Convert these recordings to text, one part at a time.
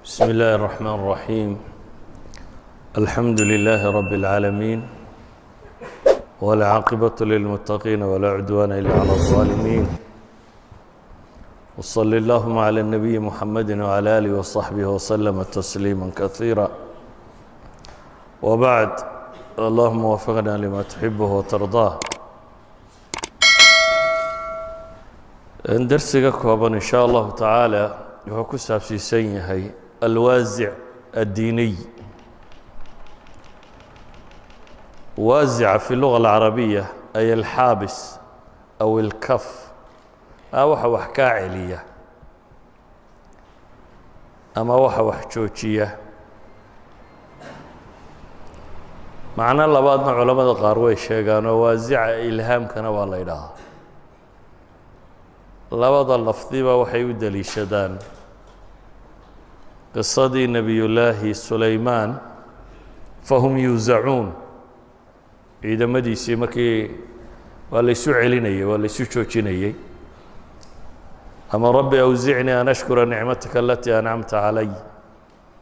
بسم الله الرحمن الرحيم. الحمد لله رب العالمين، والعاقبة للمتقين ولا عدوان إلا على الظالمين. وصل اللهم على النبي محمد وعلى آله وصحبه وسلم تسليما كثيرا. وبعد، اللهم وفقنا لما تحبه وترضاه. درسك كوبا إن شاء الله تعالى wuxuu ku saabsiisan yahay alwaasic الdiiniy. waasica fi luga alcarabiya ay alxaabis aw ilkaf waxa wax kaa celiya ama waxa wax joojiya. macno labaadna culamada qaar way sheegaanoo waasica ilhaamkana waa la yidhaahaa. labada lafdiba waxay u daliishadaan qisadii nebiyullaahi sulaymaan fahum yuusacuun. ciidamadiisii markii waa laysu celinayey, waa laysu joojinayey. ama rabbi awsicnii an ashkura nicmataka alatii ancamta calay,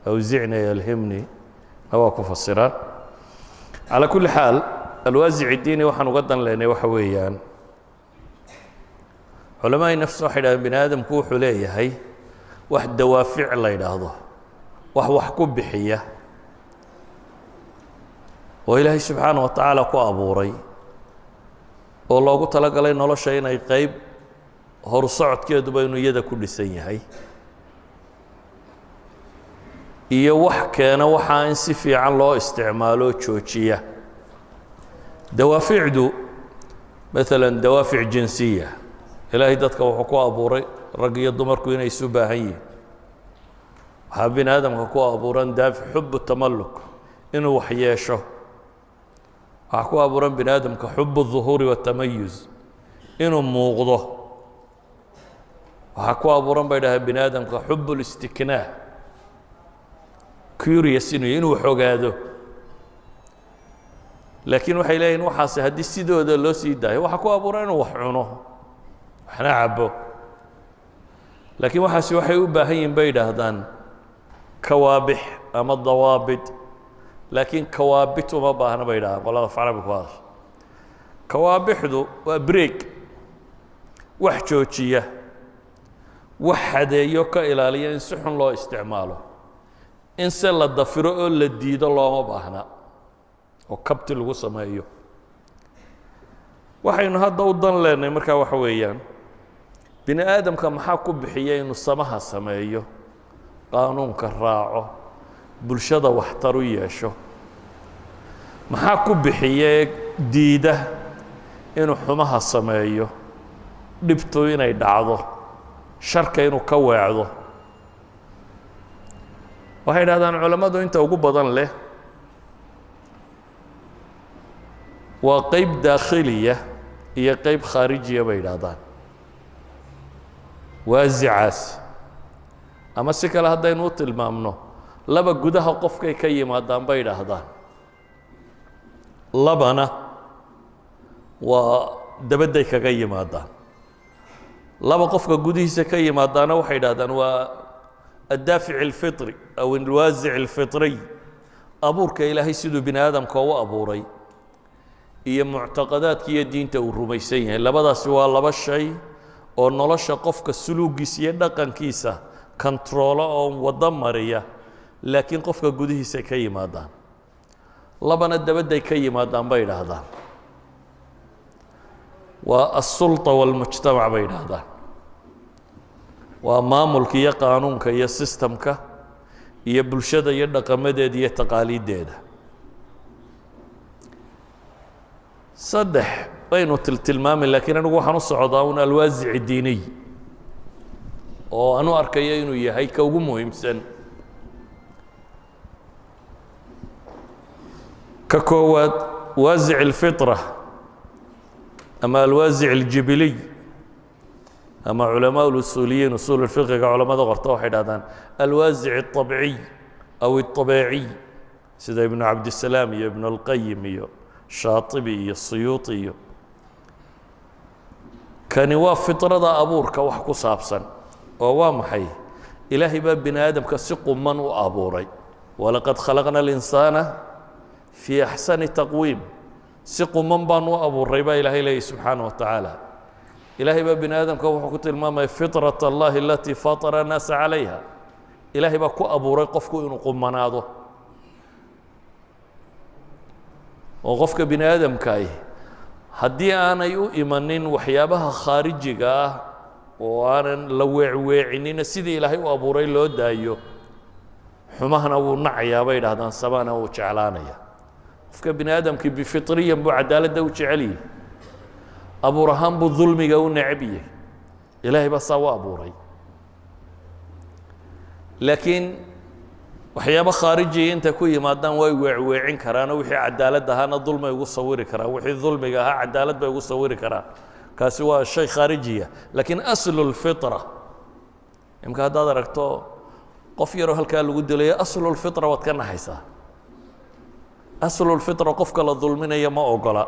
awsicnii alhimnii na waa ku fasiraan. calaa kulli xaal, alwaasic iddiini waxaan uga dan leynay waxa weeyaan, culamaa'i nafs waxay dhahdeen bini aadamku wuxuu leeyahay wax dawaafic la yidhaahdo, wax ku bixiya oo ilaahay subxaana wa tacaala ku abuuray oo loogu talagalay nolosha inay qayb horu socodkeeduba inuu iyada ku dhisan yahay, iyo wax keena waxaa in si fiican loo isticmaalo joojiya. dawaaficdu maalan dawaafic jinsiya, ilaahay dadka wuxuu ku abuuray rag iyo dumarku inay isu baahan yihiin. waxaa bini aadamka ku abuuran daafic xubu tamalluk, inuu wax yeesho. waxaa ku abuuran bini aadamka xubu الظuhuuri wالtamayuz, inuu muuqdo. waxaa ku abuuran bay dhahay bini aadamka xubu اlistiknaa, curious inuu xogaado. laakiin waxay leeyihin waxaase haddii sidooda loo sii daayo, waxaa ku abuuran inuu wax cuno, waxna cabo. laakiin waxaasi waxay u baahan yihin bay yidhaahdaan kawaabix ama dawaabit. laakiin kawaabit uma baahna bay yidhahdaan qolada af carabi ku hadasha. kawaabixdu waa break, wax joojiya, wax xadeeyo ka ilaaliya in si xun loo isticmaalo. in se la dafiro oo la diido looma baahna oo kabti lagu sameeyo. waxaynu hadda u dan leenay markaa waxa weeyaan, bini aadamka maxaa ku bixiya inuu samaha sameeyo, qaanuunka raaco, bulshada waxtar u yeesho? maxaa ku bixiya diida inuu xumaha sameeyo, dhibtu inay dhacdo, sharka inuu ka weecdo? waxay dhahdaan culammadu inta ugu badan leh waa qayb daakhiliya iyo qayb khaarijiya bay yidhaahdaan waasicaas. ama si kale haddaynu u tilmaamno, laba gudaha qofkay ka yimaadaan bay yidhaahdaan, labana waa dabadday kaga yimaadaan. laba qofka gudihiisa ka yimaadaana waxay yidhahdaan waa addaafic alfitri aw alwaasic alfitriy, abuurka ilaahay siduu bini aadamka u abuuray iyo muctaqadaadka iyo diinta uu rumaysan yahay. labadaasi waa laba shay oo nolosha qofka suluugiisa iyo dhaqankiisa kontaroolo oo waddo mariya, laakiin qofka gudihiisay ka yimaadaan. labana dabadday ka yimaadaan bay yidhaahdaan, waa aلsulطa wاlmujtamac bay yidhaahdaan. waa maamulka iyo qaanuunka iyo sistamka iyo bulshada iyo dhaqamadeeda iyo taqaaliiddeeda. saddex baynu tilmaami, laakiin anigu waxaan u socdaa un alwaasic الdiiniy oo anu arkayo inuu yahay ka ugu muhiimsan. ka koowaad waasic الfiطرة ama alwaasic الjibiliy, ama culamaa usuuliyiin usuul fiqiga culamada qorta waxay dhahdaan alwaasic الطabciy aw الطabeeciy, sida ibnu cabdisalaam iyo ibn اlqayim iyo shaatibi iyo suyuuطi iyo. kani waa fiطrada abuurka wax ku saabsan oo waa maxay? إلهي باب بني آدم كسق من وأبوري ولقد خلقنا الإنسان في أحسن تقويم سق من بان وأبوري با إلهي لي سبحانه وتعالى إلهي باب بني آدم كوحكت الماما فطرة الله التي فطر الناس عليها إلهي باب كو أبوري قفكو إنو قمناضو وقفك بني آدم كاي هدي أنا يو إيمانين وحيابها خارجية وأنا لوعوعينين سيدي إلهي وأبوري لو دايو حماهنا ونعيا بيد هذا سبانا وشعلانيا قفك بني آدم كي بفطريا بعدالة دو شعلي أبو رهان بالظلم جو نعبيه إلهي بس هو أبوري لكن وحيابا خارجي انت كوي مادام way weecin karaan wixii cadaalad ahana dulma ugu sawiri karaa wixii dulmiga aha cadaalad bay ugu sawiri karaa kaasi waa shay kharijiya laakiin aslul fitra imka hadaad aragto qof yaro halka lagu dilay aslul fitra wad ka naxaysaa aslul fitra qofka la dulminaya ma ogola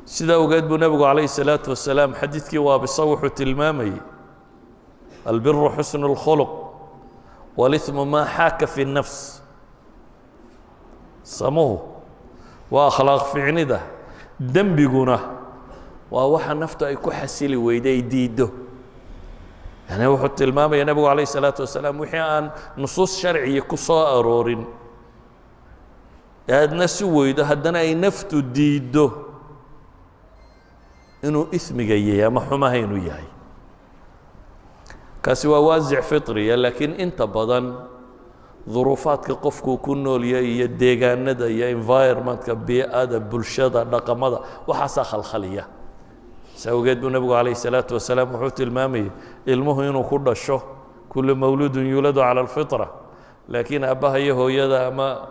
sida ogeed buu nabigu calayhi salaatu wasalaam xadiidkii waa bisawxu tilmaamay البر حسن الخلق والإثم ما حاك في النفس سموه وأخلاق في عنده دنبقنا ووحى نفته يكون حسيلي ويدي ديده يعني وحط المام يا نبي عليه الصلاة والسلام وحي أن نصوص شرعية كصاء أرور هذا نسوي ده هدنا أي نفته ديده إنه إثم جاي ما حما هينو جاي كاسي وازع فطري لكن انت بدن ظروفات قفكو كنول يا ديغاندا يا انفايرمنت بيئه بلشده دقمده وحاسا خلخليه سوغيد النبي عليه الصلاه والسلام وحوت المامي المه انه كدشو كل مولود يولد على الفطره لكن ابها يهويدا اما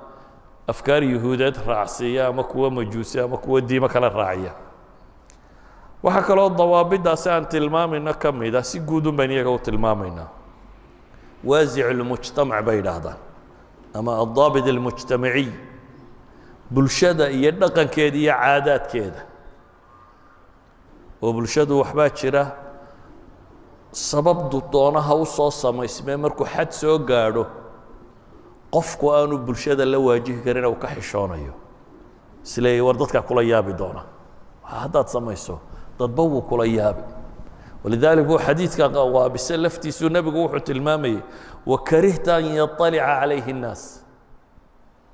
افكار يهودات راسيه اما كو مجوسيه اما كو ديما كلا راعيه waxa kale dawaabida aan tilmaamayna kamida si guud u baniyaga u tilmaamayna wazi'u al-mujtama' baydaada ama ad-daabit al-mujtama'i bulshada iyo dhaqankeeda iyo caadaadkeeda oo bulshadu waxba jira sabab doonaha u soo samaysmay markuu xad soo gaadho qofku aanu bulshada la waajihi karin oo ka xishoonayo isleey war dadka kula yaabi doona hadaad samayso تطبو كل يابي ولذلك هو حديث كان بسلفتي النبي وحوت المامي وكرهت أن يطلع عليه الناس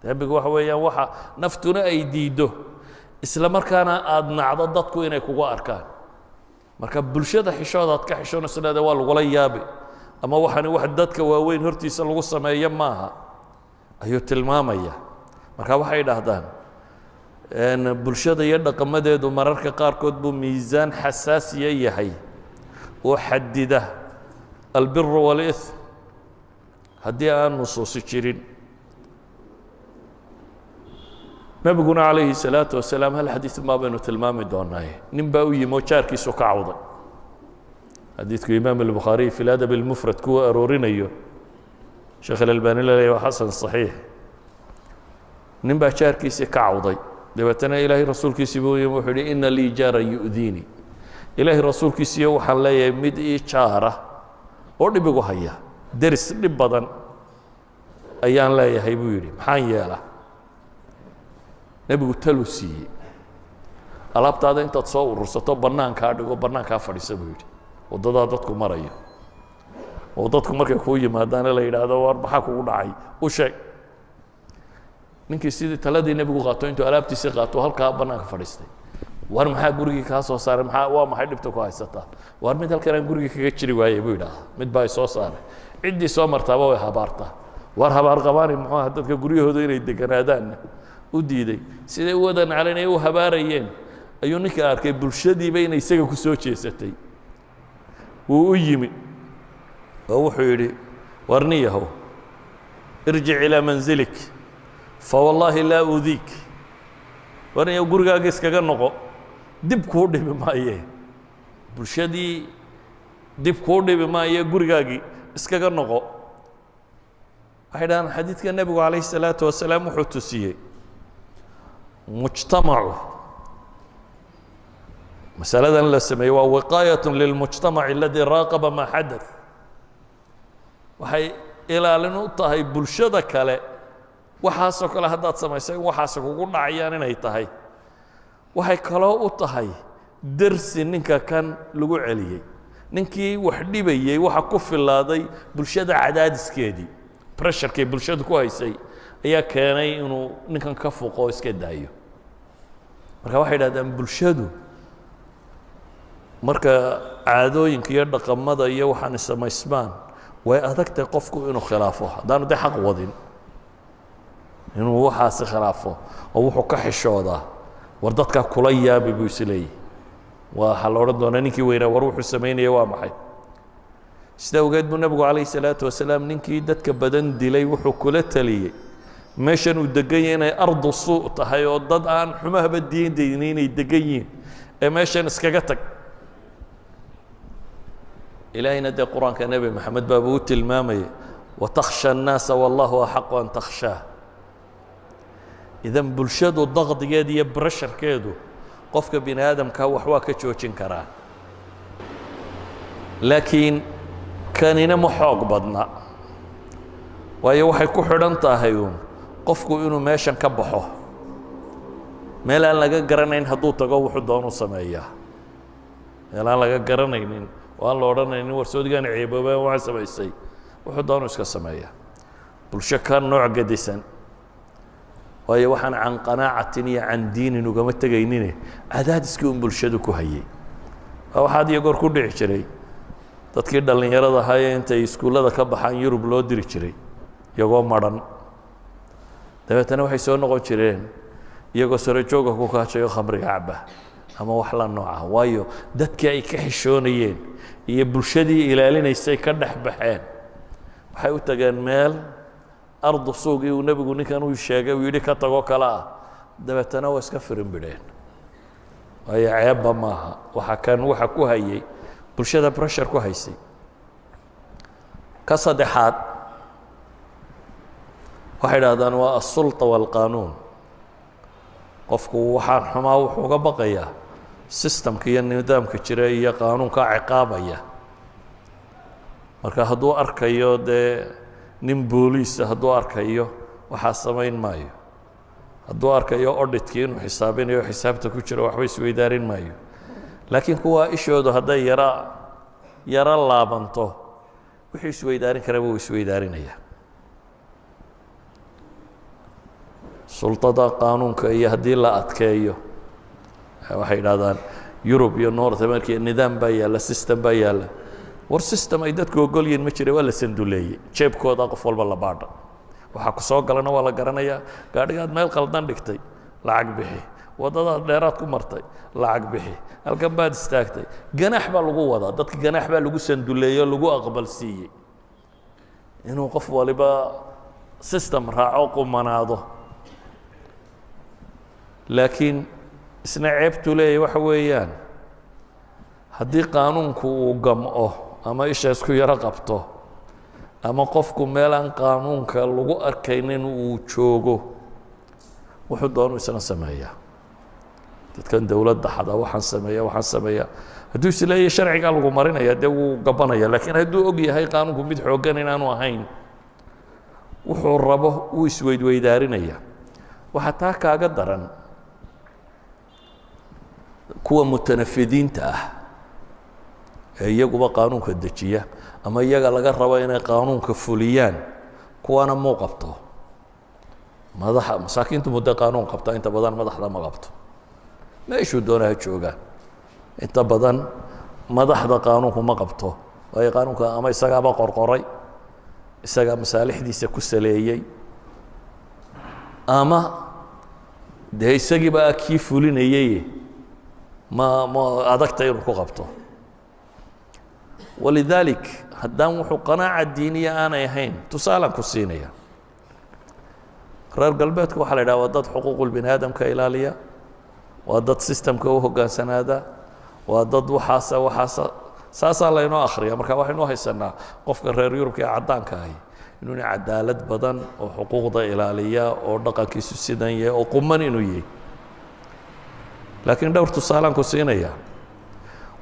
تبي وحويا وحى نفتنا أيديده إسلام كان أدنى عضدتكو إنه كوا أركان مركب بلشة حشادات كحشون السنة دوال ولا يابي أما وحني وحدتك وين هرتي سلوصة ما يماها أيوة المامية مركب وحيد هذان أن بلشة يدق مدد ومررك قاركود بميزان حساسية يحي وحدده البر والإثم هدي النصوص الشرين نبينا عليه الصلاة والسلام هل حديث ما بينه تلمام دوناي نبوي موشاركي سوك عوضا حديث إمام البخاري في الأدب المفرد كو أرورين أيوه شيخ الألباني لا وحسن صحيح نبا شاركي سوك عوضا دبتنا إلهي رسول كيسيبو يموحي إن لي جارا يؤذيني إلهي رسول كيسيبو حلا يمد إيشارة ورد بيقو هيا درس لبضان أيان لا يهيبو يري محان يالا نبيقو تلوسي ألابت هذا انت تصور رسطو بنان كاردقو بنان كافر يسيبو يري ودادا دادكو مرأيو ودادكو مركا كوي مادانا لا يرادو واربحاكو ودعي وشي ninkii sidii taladii nabigu qaato intuu alaabtiisa qaato halka banaanka fadhiistay war maxaa gurigii ka soo saaray maxay dhibta ku haysataa war mid halkan aan gurigii kaga jiri waayay buu yiraahdaa mid baa soo saaray cidii soo martaaba way habaartaa war habaar qabaani muxuu dadka guriyahooda inay deganaadaan u diiday sidee wadan calanay u habaarayeen ayuu ninka arkay bulshadiiba inay isaga ku soo jeesatay wuu u yimi oo wuxuu yiri warniyahow irji ila manzilik فوالله لا أذيك وأنا يقول لك إسكاجا نقو دب كودي بما يه برشدي دب كودي بما يه يقول لك إسكاجا نقو أيضا حديث النبي عليه الصلاة والسلام حتسيه مجتمع مسألة la sameeyo waa wiqaayة للمجتمع الذي راقب ما حدث waxay ilaalin u tahay bulshada kale waxaasoo kale haddaad samaysay waxaas kugu dhacayaan inay tahay waxay kaloo u tahay darsi ninka kan lagu celiyey ninkii wax dhibayay waxa ku filaaday bulshada cadaadiskeedii pressurekii bulshadu ku haysay ayaa keenay inuu ninkan ka foqo iska daayo marka waxay yidhahdaan bulshadu marka caadooyinka iyo dhaqamada iyo waxaan samaysmaan way adagtay qofku inuu khilaafo haddaanu dee xaq wadin inuu waxaasi khilaafo oo wuxuu ka xishoodaa war dadkaa kula yaabi buu isleeyahy waxaa la odhan doonaa ninkii weynaa war wuxuu samaynaya waa maxay sidaa ogeed buu nebigu calayhi salaatu wasalaam ninkii dadka badan dilay wuxuu kula taliyey meeshan uu degan yahay inay ardu suu tahay oo dad aan xumahaba diindaynin inay degan yihiin ee meeshan iskaga tag ilaahayna dee qur-aanka nebi maxamed baabuu u tilmaamayay watakhsha annaasa wallahu axaqu an takhshaah idan bulshadu daqdigeeda iyo brasharkeedu qofka bini aadamka wax waa ka joojin karaa laakiin kanina ma xoog badna waayo waxay ku xidhan tahay uun qofku inuu meeshan ka baxo meel aan laga garanayn hadduu tago wuxuu doonu sameeyaa meel aan laga garanaynin oo aan la odhanaynin warsoodigaan ceeboobaan waxa samaysay wuxuu doonu iska sameeyaa bulsho ka nooc gadisan waayo waxaan can qanaacatin iyo can diinin ugama tegaynine cadaadiskii un bulshadu ku hayay waa waxaad iyo goor ku dhici jiray dadkii dhallinyarada ahaayee intay iskuullada ka baxaan yurub loo diri jiray iyagoo madhan dabeetana waxay soo noqon jireen iyagoo sarajooga ku kaajayo khamriga caba ama wax la nooca waayo dadkii ay ka xishoonayeen iyo bulshadii ilaalinaysay ka dhex baxeen waxay u tageen meel ardu suugii uu nebigu ninkan uu sheegay uu yidhi ka tagoo kale ah dabeetana waa iska firin bidheen waayo ceebba maaha waxa kan waxa ku hayay bulshada pressure ku haysay ka saddexaad waxay idhahdaan waa asulta waalqaanuun qofku waxaan xumaa wuxuu uga baqayaa systemka iyo nidaamka jira iyo qaanuunka ciqaabaya marka hadduu arkayo dee nin booliisa hadduu arkayo waxaa samayn maayo hadduu arkayo auditkii inuu xisaabinayo xisaabta ku jira waxba isweydaarin maayo laakiin kuwa ishoodu hadday yaro laabanto wixii isweydaarin karaba wuu isweydaarinaya sultada qaanuunka iyo haddii la adkeeyo waxay idhahdaan yurub iyo north america nidaam baa yaalla system baa yaalla war system ay dadku ogol yihiin ma jira waa la sanduleeyey jeebkooda qof walba la baadha waxaa ku soo galana waa la garanayaa gaadhigaad meel qaldan dhigtay lacag bixi waddadaad dheeraad ku martay lacag bixi halkan baad istaagtay ganaax baa lagu wadaa dadka ganaax baa lagu sanduleeyo lagu aqbal siiyey inuu qof waliba system raaco qumanaado laakiin isna ceebtu leeyahy waxa weeyaan haddii qaanuunku uu gam'o ama isha isku yaro qabto ama qofku meel aan qaanuunka lagu arkaynin uu joogo wuxuu doonu isna sameeyaa dadkan dowladda xada waxaan sameeyaa hadduu is leeyahay sharcigaa lagu marinaya dee wuu gabanaya laakiin hadduu og yahay qaanuunku mid xooggan inaanu ahayn wuxuu rabo wuu isweydweydaarinaya waxaa taa kaaga daran kuwa mutanafidiinta ah ee iyaguba qaanuunka dejiya ama iyaga laga rabo inay qaanuunka fuliyaan kuwana muu qabto masaakiintu muddo qaanuun qabta inta badan madaxda ma qabto meeshuu doonaha joogaan inta badan madaxda qaanuunku ma qabto waayo qaanuunka ama isagaaba qorqoray isagaa masaalixdiisa ku saleeyey ama dee isagiiba kii fulinayay ma adagta inuu ku qabto walidalik haddaan wuxuu qanaaca diiniya aanay ahayn tusaalaan ku siinaya reer galbeedku waxaa la yidhaha waa dad xuquuqulbini aadamka ilaaliya waa dad systemka u hoggaansanaada waa dad waxaasa saasaa laynoo akhriya marka waxaynu haysanaa qofka reer yurubka ee caddaanka ahi inuuna cadaalad badan oo xuquuqda ilaaliya oo dhaqankiisu sidan yahay oo quman inuu yahay laakiin dhowr tusaalaan ku siinaya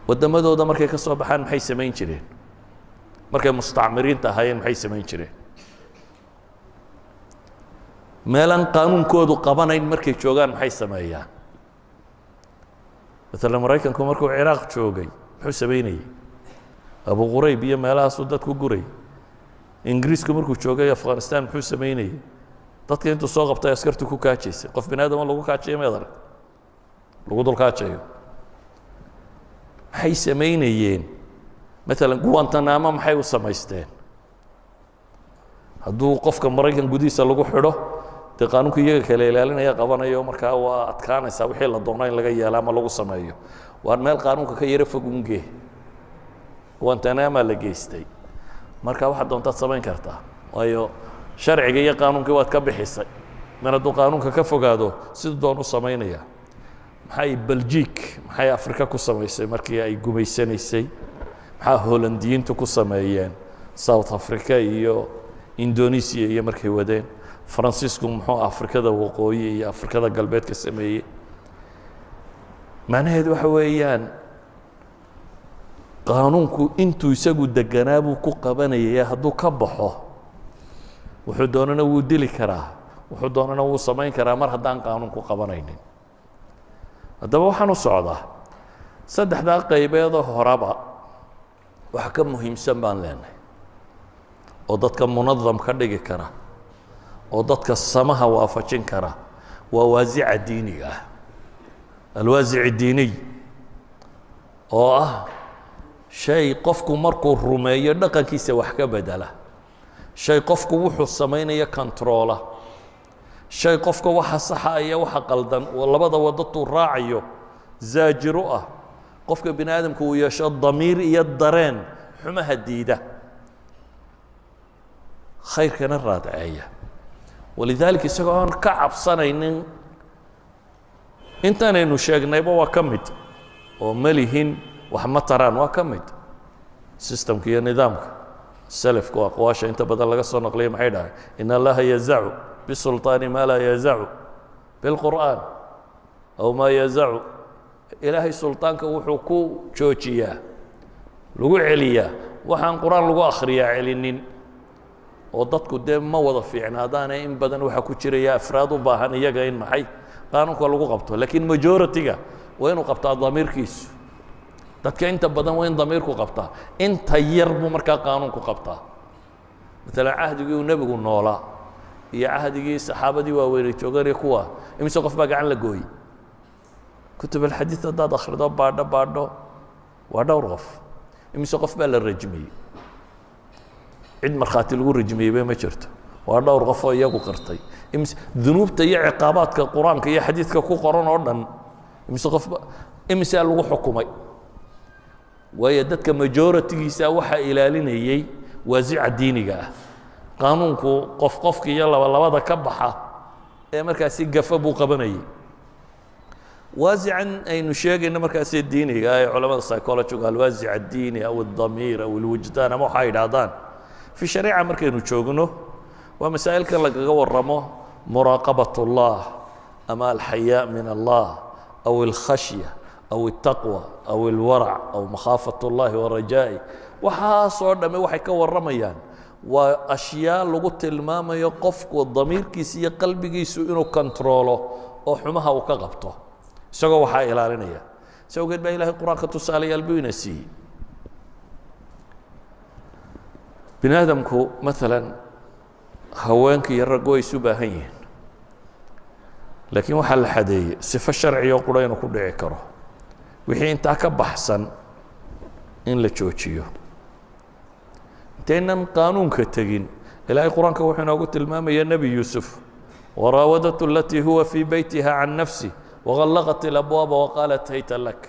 waddamadooda markay ka soo baxaan maxay samayn jireen markay mustacmiriinta ahaayeen maxay samayn jireen meelaan qaanuunkoodu qabanayn markay joogaan maxay sameeyaan مثلا maraykanku markuu ciraaq joogay muxuu samaynayay abu qurayb iyo meelahaasuu dadku guray ingiriisku markuu joogay afghanistan muxuu samaynayay dadka intuu soo qabtay askartu ku kaajaysay qof bini aadama lagu kaajayo meedar lagu dul kaajayo maxay samaynayeen مثلا guantanamo maxay u samaysteen hadduu qofka maraykan gudihiisa lagu xidho dee qaanuunka iyaga kale ilaalinaya qabanayo markaa waa adkaanaysaa wixii la doono in laga yeelo ama lagu sameeyo waa meel qaanuunka ka yara fog unge guantanamo la geystay marka waxaad doontaad samayn kartaa waayo sharciga iyo qaanuunkii waad ka bixisay mar hadduu qaanuunka ka fogaado siduu doon u samaynaya maxay belgiik maxay afrika ku samaysay markii ay gumaysanaysay maxaa holandiyiintu ku sameeyeen south africa iyo indonesia iyo markay wadeen faransiisku muxuu afrikada waqooyi iyo afrikada galbeedka sameeyey macnaheedu waxa weeyaan qaanuunku intuu isagu deganaa buu ku qabanayay hadduu ka baxo wuxuu doonana wuu dili karaa wuxuu doonana wuu samayn karaa mar haddaan qaanuunku qabanaynin haddaba waxaan u socdaa saddexdaa qaybeedoo horaba wax ka muhiimsan baan leenahay oo dadka munadam ka dhigi kara oo dadka samaha waafajin kara waa waasica diiniga ah alwaasic diiniy oo ah shay qofku markuu rumeeyo dhaqankiisa wax ka bedela shay qofku wuxuu samaynayo controla shay qofka waxa saxa iyo waxa qaldan oo labada wadatuu raacayo zaajiro ah qofka bini aadamku uu yeesho damiir iyo dareen xumaha diida khayrkana raadceeya walidaalika isagoo aan ka cabsanaynin intaanaynu sheegnayba waa ka mid oo malihin wax ma taraan waa ka mid systemka iyo nidaamka salafku aqwaasha inta badan laga soo naqliyay maxay dhahay in allaha yazacu bisulطaani maa laa yazacu bilqur'aan aw maa yazacu ilaahay sulطaanka wuxuu ku joojiyaa lagu celiyaa waxaan qur'aan lagu akhriyaa celinin oo dadku dee ma wada fiicnaadaane in badan waxa ku jiraya afraad u baahan iyaga in maxay qaanuunka lagu qabto laakiin majority-ga waa inuu qabtaa damiirkiisu dadka inta badan waa in damiirku qabtaa inta yar buu markaa qaanuunku qabtaa maalan cahdigii uu nebigu noolaa iyo cahdigii saxaabadii waaweynay jooganaya kuwa imise qof baa gacan la gooyey kutub alxadiid haddaad akhrido baadho baadho waa dhowr qof imise qof baa la rajmiyey cid markhaati lagu rajmiyeyba ma jirto waa dhowr qof oo iyagu qirtay imise dunuubta iyo ciqaabaadka qur-aanka iyo xadiidka ku qoran oo dhan imise qofba imisaa lagu xukumay waayo dadka majoritigiisa waxaa ilaalinayey waasica diiniga ah qaanuunku qofka iyo labada ka baxa ee markaasi gafa buu qabanayay waasican aynu sheegayno markaasi diiniga ee culamada psychologiga alwaasic addiini aw aldamiir aw alwijdaan ama waxaa yidhaahdaan fi shariica markaynu joogno waa masaa'ilka lagaga warramo muraaqabat ullah ama alxayaa min allah aw alkhashya أو التقوى أو الورع أو مخافة الله ورجائه وحاسو دمي waxay ka waramayaan waa ashyaa lagu tilmaamayo qofku damiirkiisa iyo qalbigiisu inuu controlo oo xumaha uu ka qabto isagoo waxa ilaalinaya sawgeed baa ilaahay quraanka tusaalayaal buu ina siiyey binaadamku مثلا haweenka iyo raggu way isu baahan yihiin laakiin waxa la xadeeyay sifo sharci oo qura inuu ku dhici karo wixii intaa ka baxsan in la joojiyo intaynan qaanuunka tegin ilaahay qur-aanka wuxuu inoogu tilmaamaya nebi yuusuf waraawadatu alatii huwa fii beytiha can nafsi wagallaqat ilabwaaba waqaalat hayta lak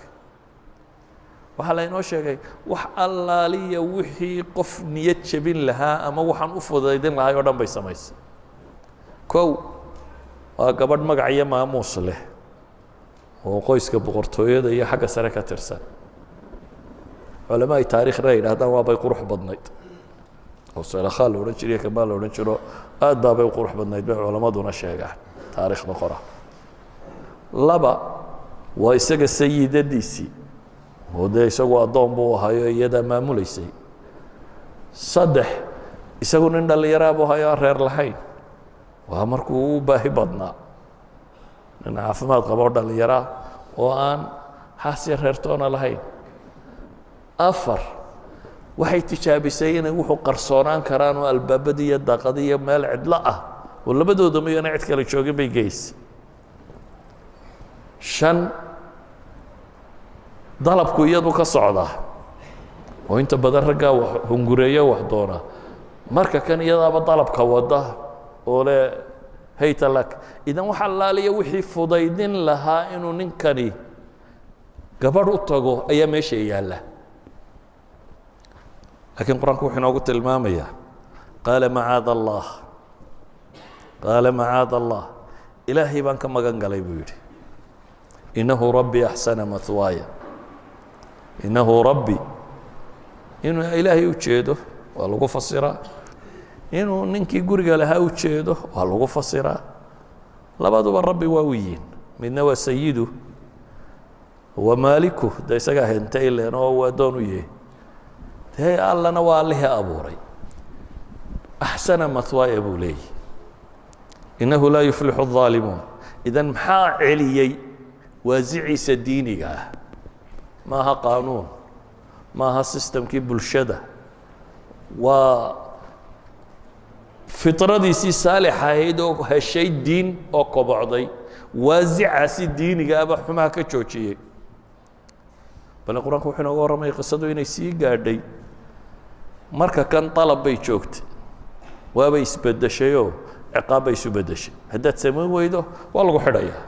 waxaa laynoo sheegay wax allaaliya wixii qof niyad jebin lahaa ama waxaan u fudaydin lahay oo dhan bay samaysay kow waa gabadh magac iyo maamuus leh oo qoyska boqortooyada iyo xagga sare ka tirsan culama ay taariikhna yidhaahdaan waa bay qurux badnayd oo salakhaa la odhan jiriyo kamaa la odhan jiro aad baabay u qurux badnayd bay culamaduna sheegaan taariikhda qora laba waa isaga sayidadiisii oo dee isagu addoon buu ahayo iyadaa maamulaysay. 3 isagu nin dhallinyaraa buu ahayo aan reer lahayn, waa markuu u baahi badnaa, nin caafimaad qabo dhallinyaraa oo aan xaasya reertoona lahayn. 4 waxay tijaabisay inay wuxuu qarsoonaan karaan oo albaabadii iyo daaqadii iyo meel cidlo ah oo labadooda mayana cid kale joogin bay geysay. 5 dalabku iyadu ka socdaa oo inta badan raggaa wax hungureeya wax doona, marka kan iyadaaba dalabka wada oo le hayta lak. idan waxa laaliya wixii fudaydin lahaa inuu ninkani gabadh u tago ayaa meesha yaalla. laakiin qur-aanku wuxuu inoogu tilmaamayaa qaala macaada allah, qaala macaada allah, ilaahay baan ka magan galay buu yidhi. innahu rabbi axsana mahwaaya, innahu rabbi, inuu ilaahay u jeedo waa lagu fasiraa, inuu ninkii guriga lahaa u jeedo waa lagu fasiraa. labaduba rabbi waa u yihiin, midna waa sayidu wa maaliku, dee isagaa hentay leen oo uu addoon u yahay. dee allana waa allihii abuuray. axsana mahwaaya buu leeyahy. innahu laa yuflixu الظaalimuun. idan maxaa celiyey waasiciisa diiniga ah? maaha qaanuun, maaha sistamkii bulshada, waa fitradiisii saalixa ahayd oo heshay diin oo kobocday. waasicaasi diiniga aba xumaha ka joojiyey. bale qur-aanku wuxuu inooga warramaya qisadu inay sii gaadhay marka kan dalab bay joogtay, waabay isbeddeshayoo ciqaab bay isu beddeshay. haddaad samayn weydo waa lagu xidhayaa.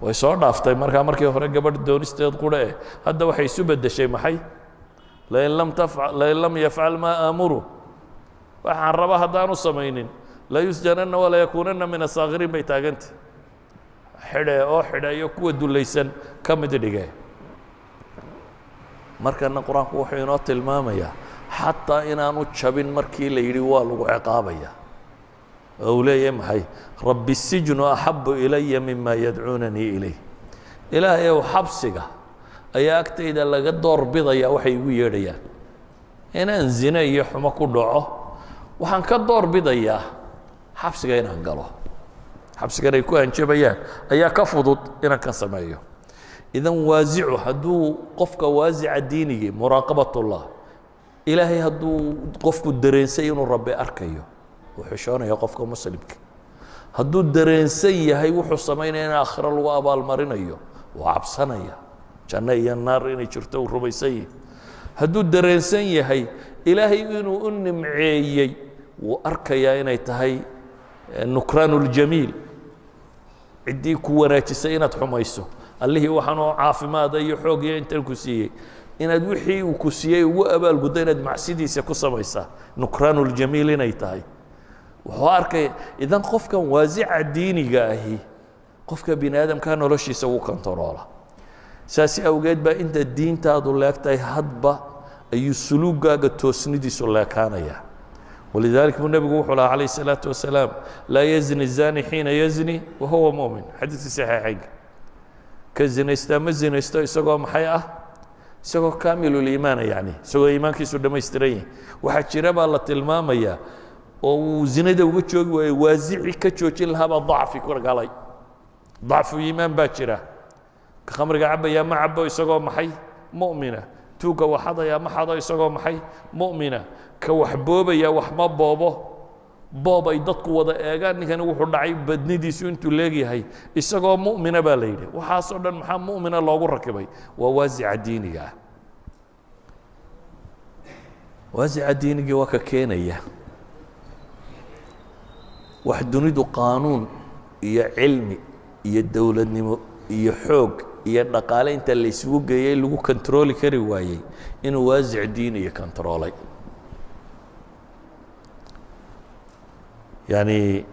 way soo dhaaftay markaa markii hore gabadh doonisteed qura hadda waxay isu beddeshay maxay? lain lam yafcal maa aamuru, waxaan raba haddaanu samaynin layusjananna walayakuunanna min asaakiriin bay taagantay. xidhe oo xidheeyo kuwa dulaysan ka mid dhige. markana qur-aanku wuxuu inoo tilmaamayaa xataa inaanu jabin markii la yidhi waa lagu ciqaabaya. oo uu leeyahay maxay? rabbi sijnu axabu ilaya mima yadcuunanii ilayh. ilaahay ow xabsiga ayaa agtayda laga door bidaya waxay igu yeedhayaan. inaan zine iyo xumo ku dhaco waxaan ka door bidayaa xabsiga inaan galo. xabsigan ay ku hanjabayaan ayaa ka fudud inaan ka sameeyo. idan waasicu hadduu qofka waasica diinigii muraaqabatullah, ilaahay hadduu qofku dareensay inuu rabbi arkayo, wuu xishoonaya qofka muslimka. hadduu dareensan yahay wuxuu samaynaya in aakhiro lagu abaalmarinayo, wuu cabsanaya janno iyo naar inay jirto uu rumaysan yahay. hadduu dareensan yahay ilaahay inuu u nimceeyey, wuu arkayaa inay tahay nukraanuljamiil, ciddii ku wanaajisay inaad xumayso. allihii waxaanoo caafimaada iyo xoog iyo intan ku siiyey, inaad wixii uu ku siiyey ugu abaalguddo inaad macsidiisa ku samaysaa, nukraanuljamiil inay tahay. wuxuu arkaya idan qofkan waasica diiniga ahi qofka bini aadamkaa noloshiisa ugu kontaroola. saasi awgeed baa inta diintaadu leegtahay hadba ayuu suluugaaga toosnidiisu leekaanaya. walidaalika buu nebigu wuxuu lahaa calayh الsalaatu wasalaam laa yazni الzani xiina yazni wahuwa mu'min. xadiidkii saxiixaynka ka zinaystaa ma zinaysto isagoo maxay ah? isagoo kaamiluliimaana, yani isagoo iimaankiisu dhammaystiran yahay. waxaa jira baa la tilmaamayaa oo uu zinada uga joogi waayey waasici ka joojin lahaabaa dacfi ku galay. dacfu iimaan baa jira. ka khamriga cabbayaa ma cabbo isagoo maxay? mu'mina. tuugga waxadayaa ma xado isagoo maxay? mu'mina. ka wax boobaya wax ma boobo, boob ay dadku wada eegaan ninkani wuxuu dhacay badnidiisu intuu leegyahay isagoo mu'mina baa la yidhi. waxaasoo dhan maxaa mu'mina loogu rakibay? waa waasica diiniga ah. waasica diinigii waa ka keenaya wax dunidu qaanuun iyo cilmi iyo dowladnimo iyo xoog iyo dhaqaale inta la isugu geeyey lagu kontarooli kari waayey inuu waasic diiniga kontaroolay. يعني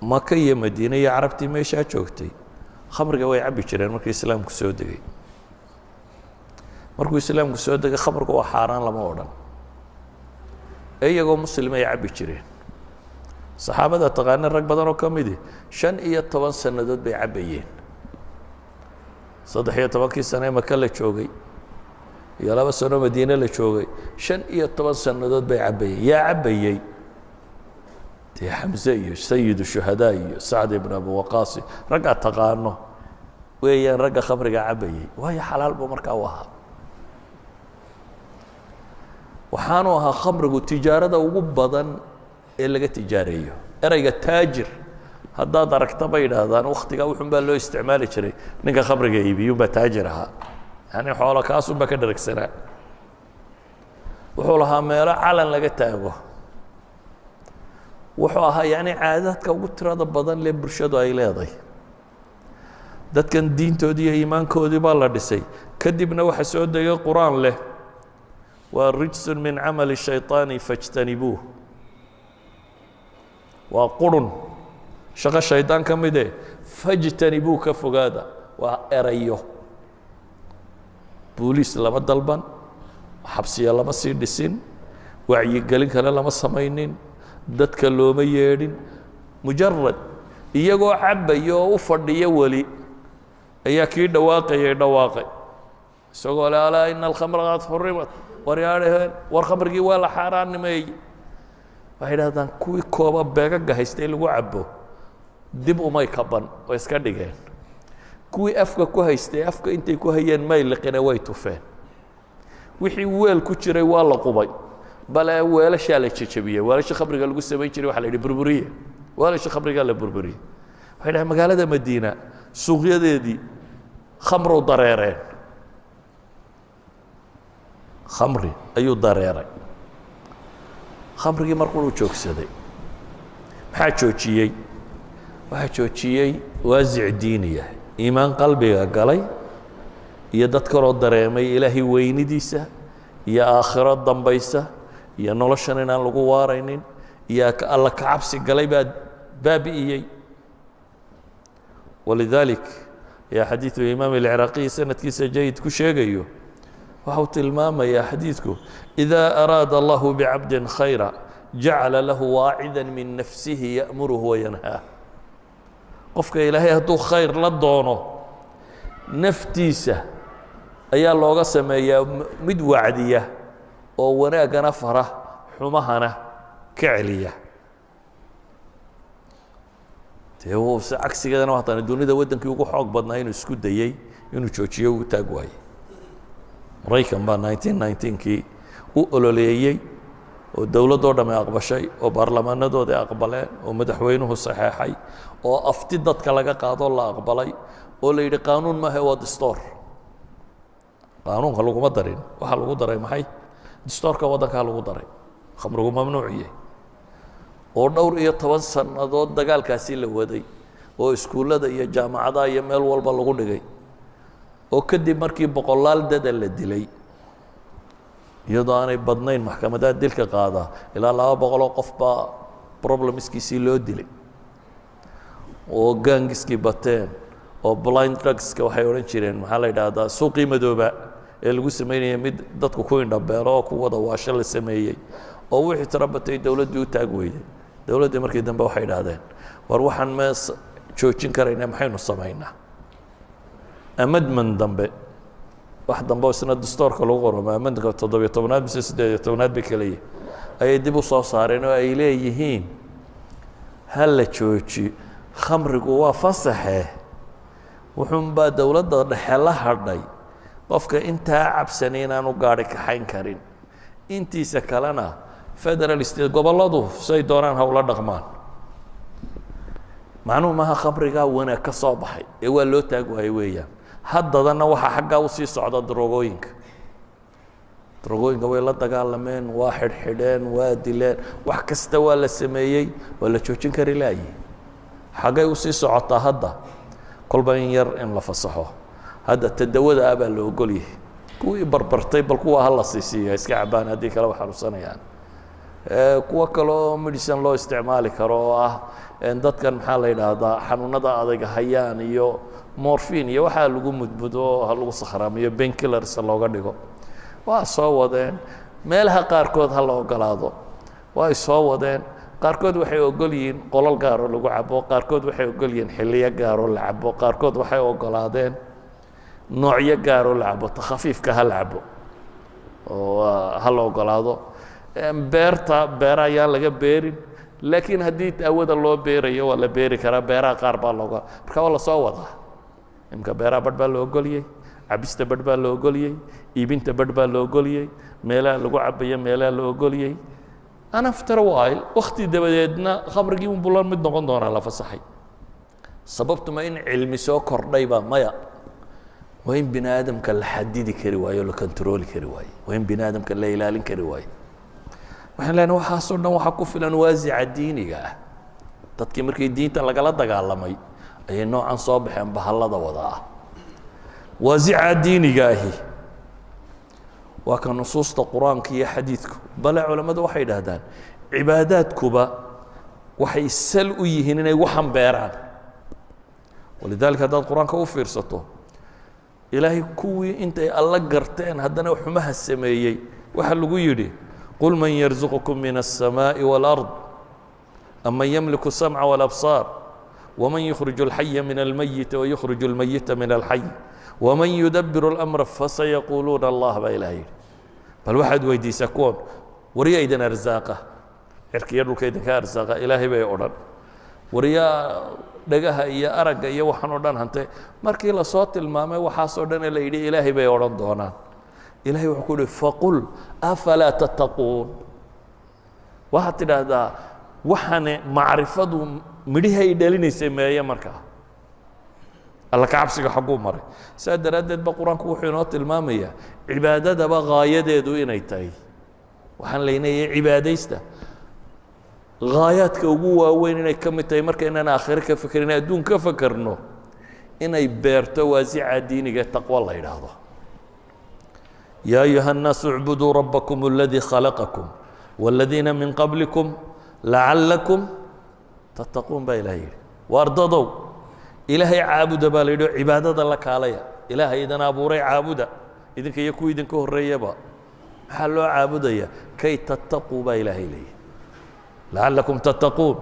maka iyo madiine iyo carabtii meeshaa joogtay khamriga way cabbi jireen markii islaamku soo degay. markuu islaamku soo degay khamriga waa xaaraan lama odhan, iyagoo muslim ay cabbi jireen. saxaabada taqaana rag badan oo ka midi 15 sannadood bay cabbayeen. 13 sano maka la joogay iyo 2 sano Madiina la joogay 15 sanadood bay cabayeen yaa cabayay tii Xamza iyo Sayyid Shuhada iyo Sa'd ibn Abi Waqqas raga taqaano weeyaan raga khamriga cabayay way xalaal buu markaa wahaa waxaanu ahaa khamrigu tijaarada ugu badan ee laga tijaareeyo erayga taajir haddaad aragta bay yidhaahdaan wakhtigaa wuxuun baa loo isticmaali jiray ninka khamriga iibiyuun baa taajir ahaa yani xoolo kaasun baa ka dharagsanaa wuxuu lahaa meelo calan laga taago wuxuu ahaa yani caadadka ugu tirada badan lee bulshadu ay leedahay dadkan diintoodii iyo iimaankoodii baa la dhisay kadibna waxa soo degay quraan leh waa rijsun min camali shayطaani fajtanibuuh waa qurun shaqo shaydaan ka mid fajtanibuu ka fogaada waa erayo booliis lama dalban xabsiya lama sii dhisin wacyigelin kale lama samaynin dadka looma yeedhin mujarad iyagoo cabaya oo u fadhiya weli ayaa kii dhawaaqayay dhawaaqay isagoo leh alaa ina alkhamra qad xurimat waryaadhaheen war khamrigii waa la xaaraanimeeyey waxay idhahdaan kuwii kooba beegaga haystay lagu cabo dib umay kaban oo iska dhigeen kuwii afka ku haystay afka intay ku hayeen may liqina way tufeen wixii weel ku jiray waa la qubay bale weelashaa la jajabiyey weelasha khamriga lagu samayn jiray waxa la yidhi burburiye weelasha khamriga la burburiyey waxay dhahay magaalada Madiina suuqyadeedii khamro dareereen khamri ayuu dareeray khamrigii markuu uu joogsaday maxaa joojiyey waxaa joojiyey waasic diiniya iimaan qalbiga galay iyo dad kaloo dareemay ilaahay weynidiisa iyo aakhiro dambaysa iyo noloshan inaan lagu waaraynin iyo alla ka cabsi galay baa baabi'iyey walidalik yaa xadiidu imaam alciraaqi sanadkiisa jayid ku sheegayo waxau tilmaamayaa xadiidku idaa araada allahu bicabdin khayra jacala lahu waacidan min nafsihi ya'muruhu wayanhaah qofka ilaahay hadduu khayr la doono naftiisa ayaa looga sameeyaa mid wacdiya oo wanaaggana fara xumahana ka celiya dee se cagsigeedana waxtaan dunida waddankii ugu xoog badnaa inuu isku dayey inuu joojiyo uu taag waayey maraykan baa 1919kii u ololeeyey oo dowladdoo dhamme aqbashay oo baarlamaanadooda aqbaleen oo madaxweynuhu saxeexay oo afti dadka laga qaadoo la aqbalay oo la yidhi qaanuun maaha waa dastoor qaanuunka laguma darin waxaa lagu daray maxay dastoorka waddankaa lagu daray khamrigu mamnuuciye oo dhowr iyo 10 sannadood dagaalkaasi la waday oo iskuullada iyo jaamacadaha iyo meel walba lagu dhigay oo kadib markii boqolaal dada la dilay iyadoo aanay badnayn maxkamadaha dilka qaada ilaa 200 oo qof baa problemskiisii loo dilay oo gaangiskii bateen oo blind drugska waxay odhan jireen maxaa la yidhaahdaa suuqii madooba ee lagu sameynayay mid dadku ku indhabeelo oo ku wada waasho la sameeyey oo wixii tira batay dowladdii u taag weyday dowladdii markii dambe waxay idhaahdeen war waxaan ma joojin karaynaa maxaynu samaynaa amendment dambe wax dambe oo isna dastoorka lagu qoro amendmentka 17aad mise 18aad bay kala yihiin ayay dib u soo saareen oo ay leeyihiin ha la jooji khamrigu waa fasaxe wuxuunbaa dowladda dhexe la hadhay qofka intaa cabsanay inaanu gaari kaxayn karin intiisa kalena federal state gobolladu say doonaan hawla dhaqmaan macnuhu maaha khamrigaa wanaag ka soo baxay ee waa loo taag waayey weeyaan haddadana waxaa xaggaa usii socda darogooyinka way la dagaalameen waa xidhxidheen waa dileen wax kasta waa la sameeyey waa la joojin kari laayi xaggay usii socotaa hadda kolba in yar in la fasaxo hadda tadawada ah baa la ogol yahay kuwii barbartay bal kuwa ha la siisiiya iska cabaan haddii kale wax xanuunsanayaan kuwa kaloo medicine loo isticmaali karo oo ah dadkan maxaa la yidhaahdaa xanuunada adag hayaan iyo morphine iyo waxaa lagu mudmudo ha lagu sakhraamiyo painkillers looga dhigo waa soo wadeen meelaha qaarkood ha la ogolaado way soo wadeen qaarkood waxay ogol yihiin qolal gaaroo lagu cabo qaarkood waxay ogol yihiin xilliyo gaaroo la cabo qaarkood waxay ogolaadeen noocyo gaaroo la cabo ta khafiifka ha la cabo oo ha la ogolaado beera ayaan laga beerin laakiin haddii daawada loo beerayo waa la beeri karaa beeraha qaar baa looga marka waa la soo wadaa imka beeraha badh baa la ogoliyey cabista badh baa la ogoliyey iibinta badh baa la ogoliyey meelaha lagu cabayo meelaha la ogoliyey and after a while waqti dabadeedna khamrigii un bulan mid noqon doonaa la fasaxay sababtu ma in cilmi soo kordhay baa maya waa in bini aadamka la xadidi kari waayo la controli kari waayo waa in bini aadamka la ilaalin kari waayo waxaan leenahay waxaasoo dhan waxaa ku filan waasica diiniga ah dadkii markii diinta lagala dagaalamay ayay noocan soo baxeen bahallada wada ah waasica diiniga ahi waa ka nusuusta qur-aanka iyo xadiidku bale culammadu waxay idhaahdaan cibaadaadkuba waxay sal u yihiin inay waxan beeraan walidaalika haddaad qur-aanka u fiirsato ilaahay kuwii intay alla garteen haddana xumaha sameeyey waxa lagu yidhi qul man yarzuqukum min الsamaaءi wاlأrض aman yamliku الsamca wاlabصaar waman yukhriju اlxaya min almayiti wayukhriju اlmayita min alxay waman yudabiru اlamra fasayaquuluuna allah baa ilaah yidhi bal waxaad weydiisaa kuwan waryaa idin arsaaqa cirkiyo dhulka idinka arsaaqa ilaahay bay odhan waryaa dhagaha iyo aragga iyo waxaan oo dhan hante markii lasoo tilmaamay waxaasoo dhan la yidhi ilaahay bay odhan doonaan ilahay wuxuu ku yihi faqul afalaa tattaquun waxaad tidhaahdaa waxane macrifadu midhihay dhalinaysay meeye markaa alla ka cabsiga xagguu maray saa daraaddeed ba qur-aanku wuxuu inoo tilmaamayaa cibaadadaba gaayadeedu inay tahay waxaan leynayay cibaadaysta gaayaadka ugu waaweyn inay ka mid tahay marka inaan aakhire ka fekerin adduun ka fekerno inay beerto waasica diiniga taqwo la yidhaahdo يا أيها الناس اعبدوا ربكم الذي خلقكم والذين من قبلكم لعلكم تتقون با إلهي وارددوا إلهي عابد باليدو عبادة لك عليا إلهي إذن أبوري عابد إذن كي يكو إذن كهر ريبا حلو عابد كي تتقوا با إلهي لي لعلكم تتقون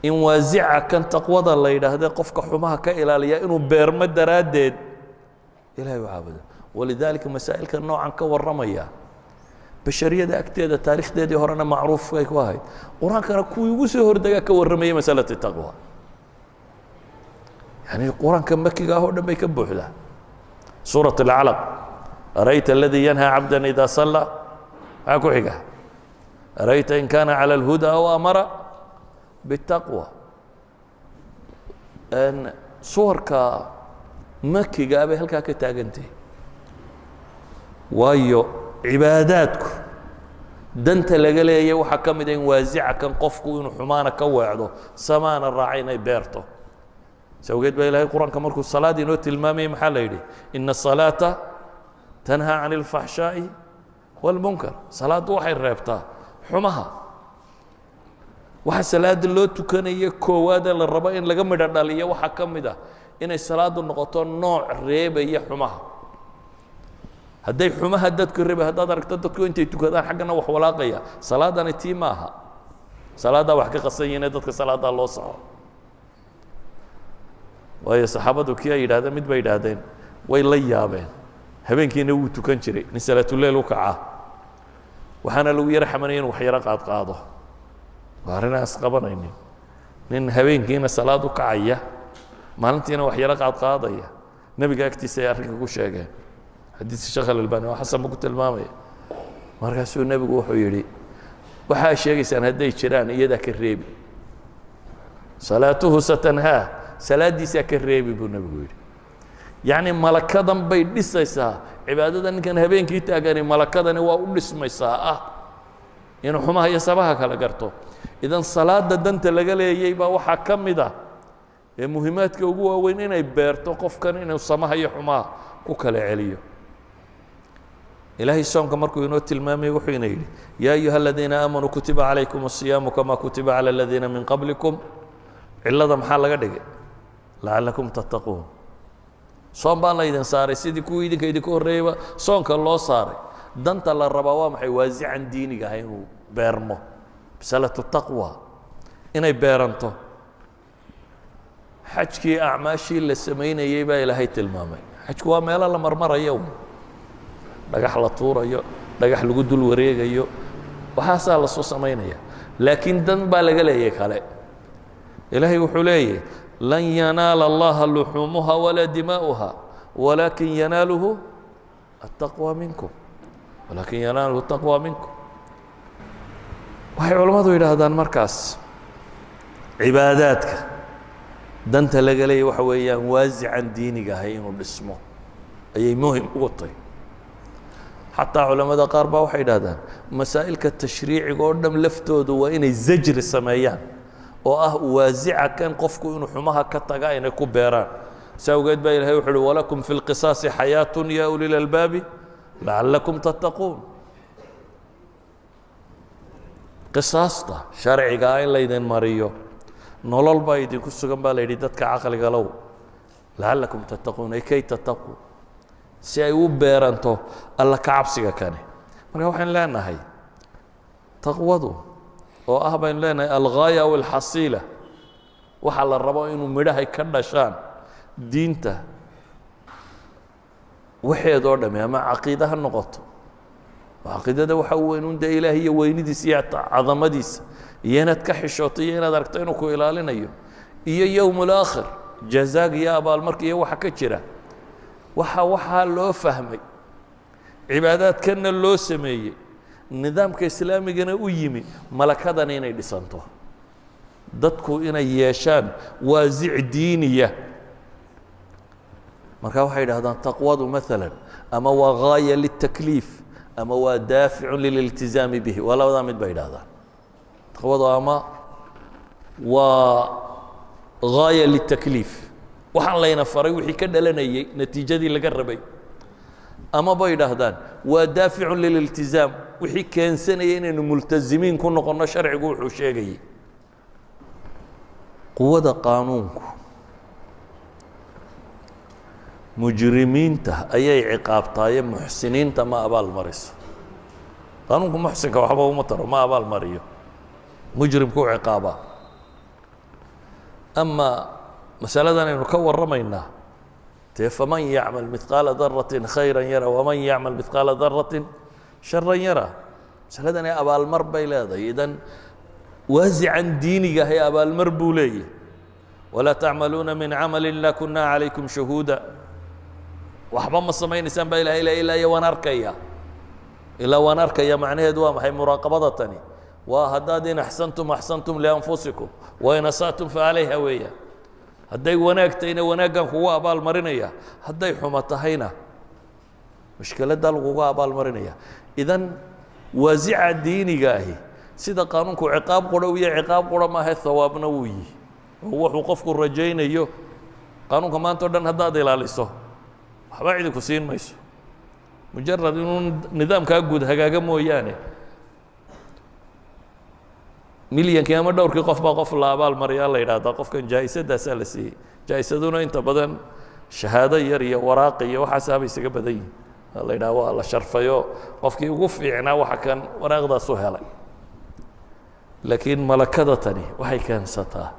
إن وازع كان تقوى الله إذا هذا قفك حماها كإلاليا إنه بيرمد رادد إلهي عابد ولذلك مسائل كان نوعا كورميا بشريه اكتيده تاريخ ديدي هورنا معروف كيك واحد قران كان كو يغسو هردغا كورميا مساله التقوى يعني القران كان مكي هو دمي كبوخدا سوره العلق ارايت الذي ينهى عبدا اذا صلى اكو حيغا ارايت ان كان على الهدى وامر بالتقوى ان صورك مكي غابه هلكا كتاغنتي waayo cibaadaadku danta laga leeyahay waxa ka mid ah in waasica kan qofku inuu xumaana ka weecdo samaana raacay inay beerto sawgeed baa ilaahay quraanka markuu salaadii noo tilmaamay maxaa la yidhi ina salaata tanha can alfaxshaa'i walmunkar salaadu waxay reebtaa xumaha waxa salaada loo tukanaya koowaada la rabo in laga midho dhaliyo waxa ka mid ah inay salaadu noqoto nooc reebaya xumaha hadday xumaha dadku reebay haddaad aragto dadku intay tukadaan xaggana wax walaaqaya salaadani tii maaha salaada wax ka qasan yihiin dadka salaada loo saxo waayo saxaabadu kii ay yidhaahdeen mid bay yidhaahdeen way la yaabeen habeenkiina wuu tukan jiray nin salaatuleyl u kaca waxaana lagu yara xamanaya inuu wax yaro qaadqaado waa arrin aan isqabanaynin nin habeenkiina salaad u kacaya maalintiina wax yaro qaadqaadaya nebiga agtiisa ay arrinka ku sheegeen حديث الشيخ الألباني وحسن ما قلت المامي مركز النبي وحيري وحا شيء سنة هدي شران يدك الريبي صلاته ستنهاه صلاة دي ساك الريبي بالنبي يعني ملكة بيد لسه يسا عبادة إن كان هبين كيتا يعني ملكة وأقول اسمه يسا يعني حما هي سباها كلا قرطو إذا صلاة دنت لقال يجيبها وحا كم ده المهمات كوجوه وين يبرتو قف كان إنه سماها يحما وكلا عليه إلهي الصوم كما ينوت المامي وحين يا أيها الذين آمنوا كتب عليكم الصيام كما كتب على الذين من قبلكم إلا ذا محل قدك لعلكم تتقون صوم بان إذا صار سيدي كويدي كيدي كور ريبا صوم كالله صار دنت الله الربوة محي وازع عن دينك هينو بيرمو بسالة التقوى إني بيرنتو حجكي أعماشي اللي سمينا يبا إلى هيت المامي xajku waa meelo la marmarayo dhagax la tuurayo dhagax lagu dul wareegayo waxaasaa la soo samaynaya laakiin dan baa laga leeyahay kale ilaahay wuxuu leeyahay lan yanaala allaha luxuumuha walaa dimaa'uha walaakin yanaaluhu التقوى منكم ولكن يناله التقوى منكم waxay culimadu yidhaahdaan markaas cibaadaadka danta laga leeyahay waxa weeyaan waasican diiniga ahay inuu dhismo ayay muhim ugu tahay xataa culamada qaar baa waxay yidhahdaan masaa'ilka tashriiciga oo dhan laftoodu waa inay zajri sameeyaan oo ah waasica kan qofku inuu xumaha ka taga inay ku beeraan سأوجد بين هاي وحلو ولكم في القصاص حياة يا أولي الألباب لعلكم تتقون قصاصته شرعي قايل ليدين ماريو نولل بايدي كسوغن بالي دتك عقل قالو لعلكم تتقون أي كي تتقوا سيأيو بيرانتو الله كعبسيغا كاني مركا وحين لنا هاي تقوضوا وأهبين لنا الغاية والحصيلة وحال الربا إنو مدهي كدشان diinta waxeedoo dhamme ama caqiida ha noqoto caqiidada waxa weyn un dee ilaahay iyo weynidiisa iyo cadamadiisa iyo inaad ka xishooto iyo inaad aragto inuu ku ilaalinayo iyo yowmul aakhir jazaaga iyo abaalmarka iyo waxa ka jira waxaa loo fahmay cibaadaadkanna loo sameeyey nidaamka islaamigana u yimi malakadana inay dhisanto dadku inay yeeshaan waasic diiniya marka waxay yidhahdaan taqwadu maalan ama waa gaaya litakliif ama waa daaficu lililtizaami bihi waa labadaa mid bay yidhahdaan taqwadu ama waa gaaya litakliif waxaan layna faray wixii ka dhalanayay natiijadii laga rabay ama bay yidhaahdaan waa daaficu lililtizaam wixii keensanaya inaynu multazimiin ku noqonno sharcigu wuxuu sheegayay quwada qaanuunku mujrimiinta ayay ciqaabtaaye muxsiniinta ma abaal mariso qaanuunku muxsinka waxba uma taro ma abaal mariyo mujrimku u ciqaabaa ama masaladan aynu ka warramaynaa dee faman yacmal midqaala daratin khayran yara waman yacmal midqaala daratin sharan yara masaladani abaalmar bay leedahay idan waasican diiniga ahay abaalmar buu leeyahy walaa tacmaluuna min camali ilaa kunaa calaykum shahuuda waxba ma samaynaysaan baa ilahay ilaa iyo waan arkaya ilaa waan arkaya macnaheedu waa maxay muraaqabada tani waa haddaad in axsantum axsantum lianfusikum wain asa'tum facalayha weeyaan hadday wanaag tahayna wanaaggan kugu abaal marinaya hadday xumo tahayna mushkiladdaa laguga abaal marinaya idan waasica diiniga ahi sida qaanuunku ciqaab qura iyo ciqaab qura maaha hawaabna wuu yihi oo wuxuu qofku rajaynayo qaanuunka maanta o dhan haddaad ilaaliso waxba idinku siin mayso mujarad inuu nidaamkaa guud hagaaga mooyaane milyankii ama dhowrkii qof baa qof la abaal mariyaa la yidhaahdaa qofkan jaa'isadaasaa la siiyey jaa'isaduna inta badan shahaado yar iyo waraaq iyo waxaasaaba isaga badan yihin la yidhaha waa la sharfayo qofkii ugu fiicnaa waxa kan waraaqdaasu helay laakiin malakada tani waxay keensataa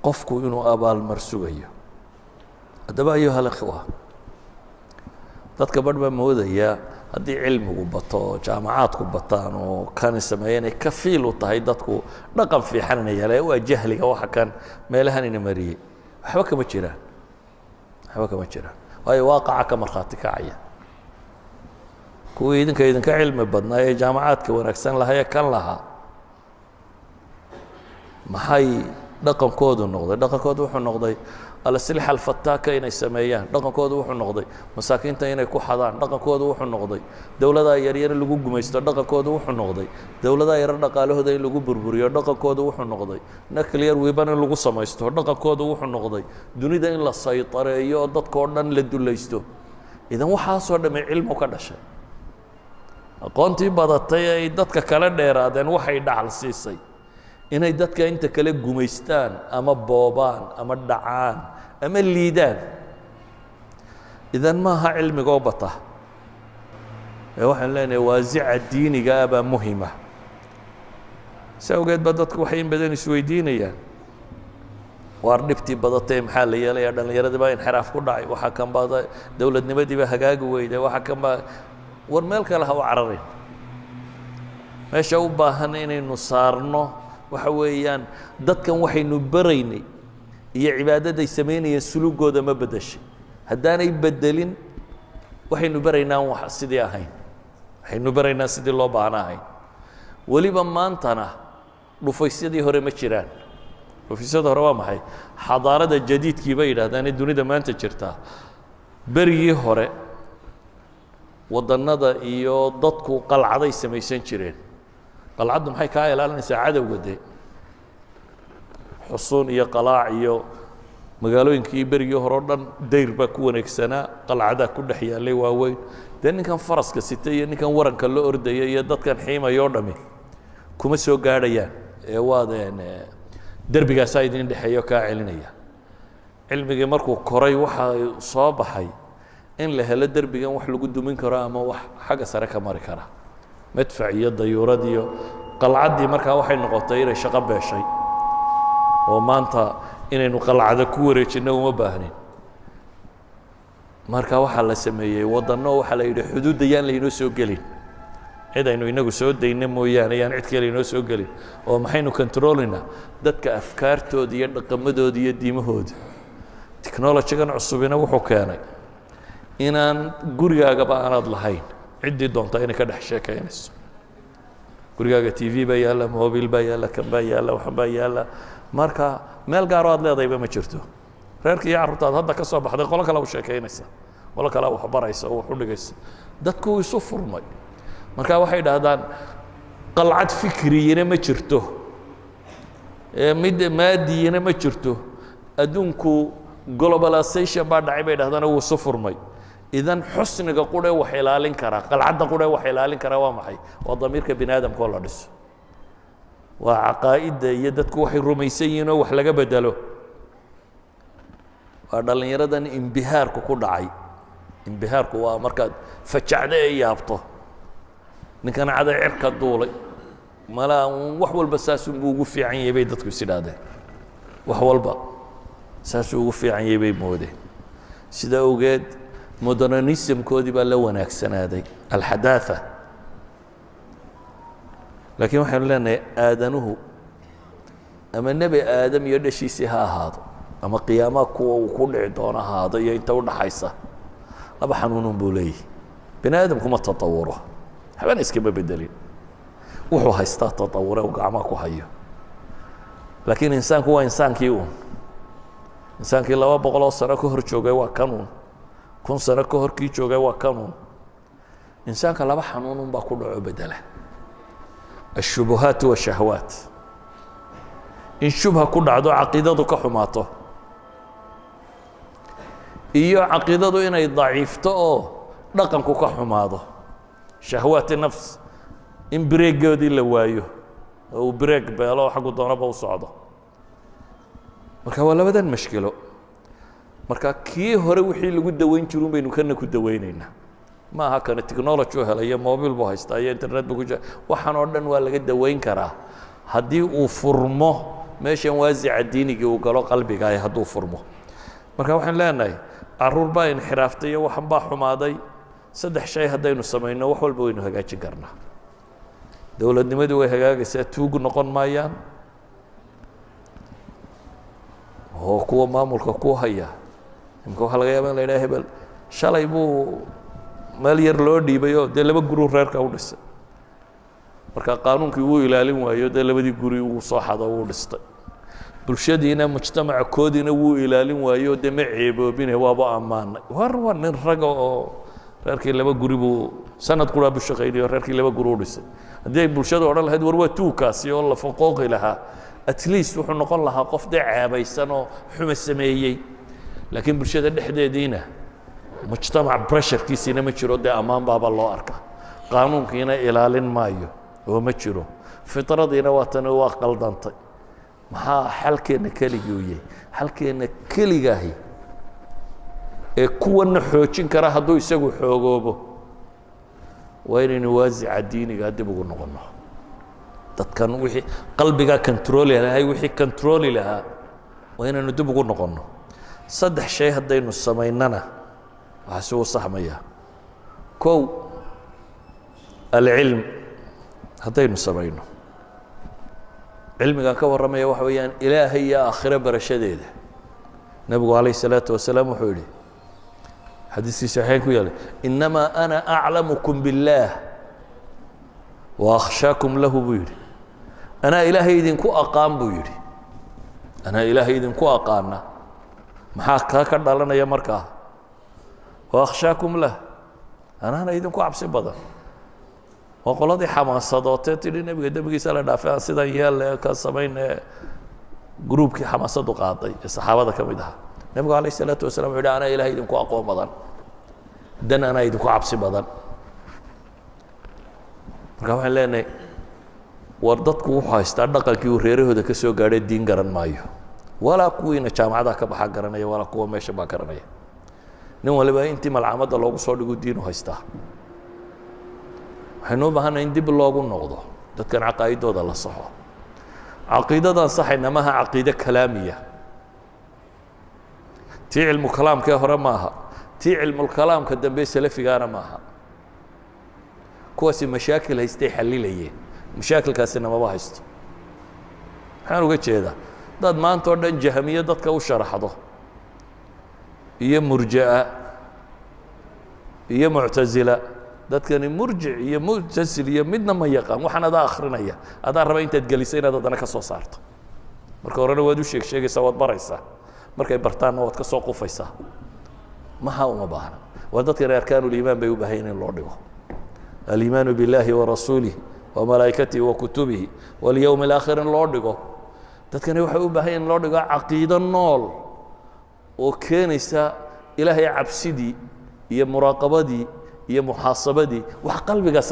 qofku inuu abaalmar sugayo haddaba ayuha alikhwa dadka badh baa moodayaa haddii cilmigu bato oo jaamacaadku bataan oo kani sameeya inay ka fiil u tahay dadku dhaqan fiican inay yeelaan waa jahliga waxa kan meelahan ina mariyey waxba kama jiraan waayo waaqaca ka markhaati kacaya kuwii idinka cilmi badnaa ee jaamacaadka wanaagsan lahaa ee kan lahaa maxay dhaqankoodu noqday dhaqankoodu wuxuu noqday الأسلحة الفتاكة إنay sameeyaan dhaqankoodu wuxuu noqday masaakiinta inay ku xadaan dhaqankoodu wuxuu noqday dawladaha yaryar lagu gumaysto dhaqankoodu wuxuu noqday dawladaha yaryar dhaqaalahooda in lagu burburiyo dhaqankoodu wuxuu noqday nuclear weapon in lagu samaysto dhaqankoodu wuxuu noqday dunida in la saytareeyo oo dadka oo dhan la dulaysto idan waxaasoo dhamay cilmu ka dhashay aqoontii badatay ay dadka kala dheeraadeen waxay dhacal siisay inay dadka inta kale gumaystaan ama boobaan ama dhacaan ama liidaan idan maaha cilmigoo bata ee waxaan leenahay waasica diiniga baa muhima si awgeed ba dadku waxay in badan isweydiinayaan waar dhibtii badatay maxaa la yeelayaa dhallinyaradii baa inxiraaf ku dhacay waxa kan baa dawladnimadii baa hagaagi weyday waxa kan baa war meel kale ha u cararin meesha u baahan inaynu saarno waxa weeyaan dadkan waxaynu baraynay iyo cibaadaday samaynayeen sulugooda ma bedeshay haddaanay bedelin waxaynu baraynaa wax sidii ahayn waxaynu baraynaa sidii loo baahnaa ahayn weliba maantana dhufaysyadii hore ma jiraan dhufaysyada hore waa maxay xadaarada jadiidkii bay yidhaahdaan ee dunida maanta jirtaa berigii hore wadannada iyo dadku qalcaday samaysan jireen qalcaddu maxay kaa ilaalinaysaa cadowga dee xusuun iyo qalaac iyo magaalooyinkii berigii hore o dhan dayr baa ku waneegsanaa qalcadaa ku dhex yaallay waaweyn dee ninkan faraska sita iyo ninkan waranka la ordaya iyo dadkan xiimaya o dhami kuma soo gaadhayaan ee waadeen derbigaasaa idin dhexeeyo kaa celinaya cilmigii markuu koray waxaa soo baxay in la helo derbigan wax lagu dumin karo ama wax xagga sare ka mari kara madfac iyo dayuurad iyo qalcaddii markaa waxay noqotay inay shaqo beeshay oo maanta inaynu qalcada ku wareejinno uma baahnin marka waxaa la sameeyey waddanno waxaa la yidhi xuduudda yaan laynoo soo gelin cid aynu inagu soo dayna mooyaane yaan cid kale inoo soo gelin oo maxaynu controlaynaa dadka afkaartooda iyo dhaqamadooda iyo diimahooda technologygan cusubina wuxuu keenay inaan gurigaagaba aanaad lahayn ciddii doonta inay ka dhex sheekaynayso gurigaaga t v baa yaalla mobil baa yaalla kan baa yaalla waxan baa yaalla marka meel gaaroo aad leedayba ma jirto reerka iyo carruurtaad hadda ka soo baxday qolo kale u sheekaynaysa qolo kale wax baraysa oo wax u dhigaysa dadku isu furmay marka waxay dhahdaan qalcad fikriyina ma jirto mid maadiyina ma jirto adduunku globalization baa dhacay bay dhahdaan wuu isu furmay idan xusniga qudhe wax ilaalin karaa qalcadda qudhe wax ilaalin karaa waa maxay waa damiirka bini aadamka oo la dhiso waa caqaa'idda iyo dadku waxay rumaysan yihiin oo wax laga bedelo waa dhallinyaradan imbihaarku ku dhacay imbihaarku waa markaad fajacdo ee yaabto ninkan caday cirka duulay malaa wax walba saasunbuu ugu fiican yahay bay dadku is idhaahdeen wax walba saasuu ugu fiican yahay bay moodeen sidaa awgeed modernismkoodii baa la wanaagsanaaday alxadaatha laakiin waxaynu leenahay aadanuhu ama nebi aadam iyo dhashiisii ha ahaado ama qiyaamaha kuwa uu ku dhici doono ahaado iyo inta u dhaxaysa laba xanuunun buu leeyahy bini aadamkuma tatawuro waxbana iskama bedelin wuxuu haystaa tatawure uu gacmaha ku hayo laakiin insaanku waa insaankii uun insaankii 200 sano ka hor joogay waa kanuun 1000 sano ka hor kii joogay waa kanuun insaanka laba xanuunun baa ku dhaco bedela الشبهات والشهوات إن شبهة كل عدو عقيدته كحماته إيو عقيدته إنه ضعيفته رقم كحماته شهوات النفس إن بريك جودي لوايو أو بريك بيلو حقو ضربه وصعده مركا ولا بدن مشكله مركا كي هوري وحي لو دوين جيرون بينو كنا كدوينينا ما هكذا التكنولوجيا هلا يا موبيل بوهايستا يا انترنت بوجا waxaan oo dhan waa laga daweyn karaa hadii uu furmo meeshan waasica diiniga uu galo qalbiga ay haduu furmo marka waxaan leenahay aruur baa inxiraaftay waxan baa xumaaday saddex shay hadaynu sameeyno wax walba waynu hagaajin karnaa dawladnimadu way hagaagaysaa tuug noqon maayaan oo kuwa maamulka ku haya imka waxa laga yaabaa in la yiraahdo hebel shalay buu meel yar loo dhiibayo dee laba guri reerka u dhisay marka qaanuunkii uu ilaalin waayo dee labadii guri uu soo xado uu dhistay bulshadiina mujtamaca koodina uu ilaalin waayo dee ma ceeboobine waaba ammaanay war nin rag oo reerkii laba guri buu sanad qura bu shaqeeyay reerkii laba guri u dhisay hadii bulshada oo dhan lahayd war waa tuukaasi oo la faqooqi lahaa at least wuxuu noqon lahaa qof dee ceebaysan oo xuma sameeyay laakiin bulshada dhexdeediina مجتمع بريشر كيسينا ما جرو ده أمام بابا الله أركا قانون كينا إلالين مايو وما جرو فطرة دينا واتنا واقل دانتي ما حل كينا كلي جويه حل كينا كلي جاهي كون حوتشين كره هدو يسقو حوجوبه وين نوازع الدين قاعد بقول نقولنا تتكن وحي قلبي كنترولي لها هاي وحي كنترولي لها وإننا دبقوا نقولنا صدح شيء هدينو السميننا وحسوه صحمية كو العلم هدينو السمينه علمي كان كور رمي وحويان إلهي يا آخر برشديده نبي عليه الصلاة والسلام وحولي حديث صحيح يقول إنما أنا أعلمكم بالله وأخشاكم له بيري أنا إلهي إذنكو أقام بيري أنا إلهي إذنكو أقامنا محاكا كرد لنا يا مركا وأخشاكم له أنا إذنكو عبسي بدر وقال دي حماسة تري نبي قدام بيجي سال دافع سيدا يال كسبين جروب كي حماسة قاطي الصحابة كم يدها نبي عليه الصلاة والسلام يقول أنا إلهي دمكو أقوى بدن دن أنا يدمكو عبسي بدن كمان لأن وردتكو حاستردق كيو ريره هذا كسيو قاعد الدين قرن مايو ولا كوين جامعة ذاك بحق قرنية ولا كوا ماشي بقرنية نو اللي بقى أنت ملعمة الله صادق الدين وهايستا حنو بهنا إن دب الله نقضه تذكر عقائده ده الله صح عقيدة صح إنما هي عقيدة كلامية تي علم الكلام كهرا ماها تي علم الكلام كدم بي سلفي غانا ماها كواسي مشاكل هيستي حليليه مشاكل كاسنا ما باهست حانو قلت هذا داد ما انتو دن جهمية دادك وشرحضه هي مرجئة هي معتزلة dadkani murjic iyo mutasil iyo midna ma yaqaan waxaan ada akhrinaya adaa raba intaad gelisay inaad adana ka soo saarto marka horena waad u sheegaysaa waad baraysaa markay bartaanna waad ka soo qufaysaa maha uma baahna waa dadkani arkaanul iimaan bay u baahan in loo dhigo al-iimaanu billahi wa rasuulihi wa malaa'ikatihi wa kutubihi wal yawmil aakhir in loo dhigo dadkani waxay u baahan in loo dhigo caqiido nool oo keenaysa ilaahay cabsidii iyo muraaqabadii iyo muhaasabadii wax qalbiga